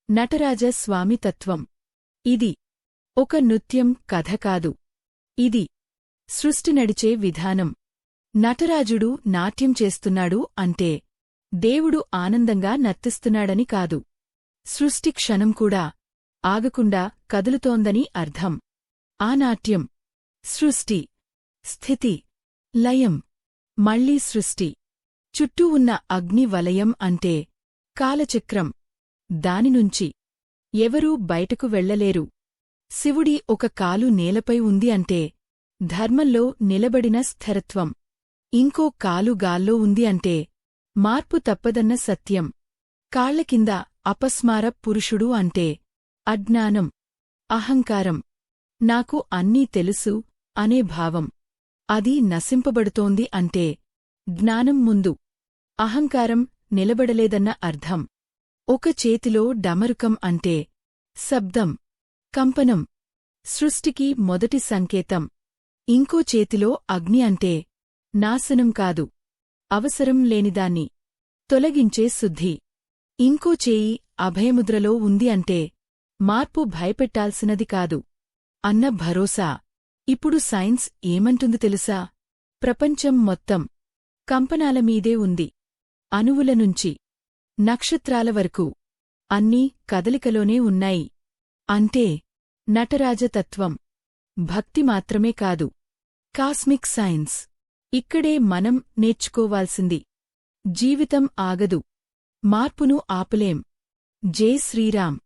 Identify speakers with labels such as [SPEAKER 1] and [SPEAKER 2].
[SPEAKER 1] నటరాజ స్వామితత్వం. ఇది ఒక నృత్యం కథ కాదు. ఇది సృష్టి నడిచే విధానం. నటరాజుడు నాట్యం చేస్తున్నాడు అంటే దేవుడు ఆనందంగా నర్తిస్తున్నాడని కాదు. సృష్టి క్షణం కూడా ఆగకుండా కదులుతోందని అర్థం. ఆ నాట్యం సృష్టి, స్థితి, లయం, మళ్లీ సృష్టి. చుట్టూ ఉన్న అగ్ని వలయం అంటే కాలచక్రం. దానినుంచి ఎవరూ బయటకు వెళ్లలేరు. శివుడి ఒక కాలు నేలపై ఉంది అంటే ధర్మంలో నిలబడిన స్థిరత్వం. ఇంకో కాలు గాల్లో ఉంది అంటే మార్పు తప్పదన్న సత్యం. కాళ్లకింద అపస్మార పురుషుడు అంటే అజ్ఞానం, అహంకారం, నాకు అన్నీ తెలుసు అనే భావం. అది నశింపబడుతోంది అంటే జ్ఞానం ముందు అహంకారం నిలబడలేదన్న అర్థం. ఒక చేతిలో డమరుకం అంటే శబ్దం, కంపనం, సృష్టికి మొదటి సంకేతం. ఇంకో చేతిలో అగ్ని అంటే నాశనం కాదు, అవసరం లేనిదాన్ని తొలగించే శుద్ధి. ఇంకో చేయి అభయముద్రలో ఉంది అంటే మార్పు భయపెట్టాల్సినది కాదు అన్న భరోసా. ఇప్పుడు సైన్స్ ఏమంటుంది తెలుసా? ప్రపంచం మొత్తం కంపనాలమీదే ఉంది. అణువుల నుంచి నక్షత్రాల వరకు అన్నీ కదలికలోనే ఉన్నాయి. అంటే నటరాజతత్వం భక్తి మాత్రమే కాదు, కాస్మిక్ సైన్స్. ఇక్కడే మనం నేర్చుకోవాల్సింది. జీవితం ఆగదు, మార్పును ఆపలేం. జై శ్రీరామ్.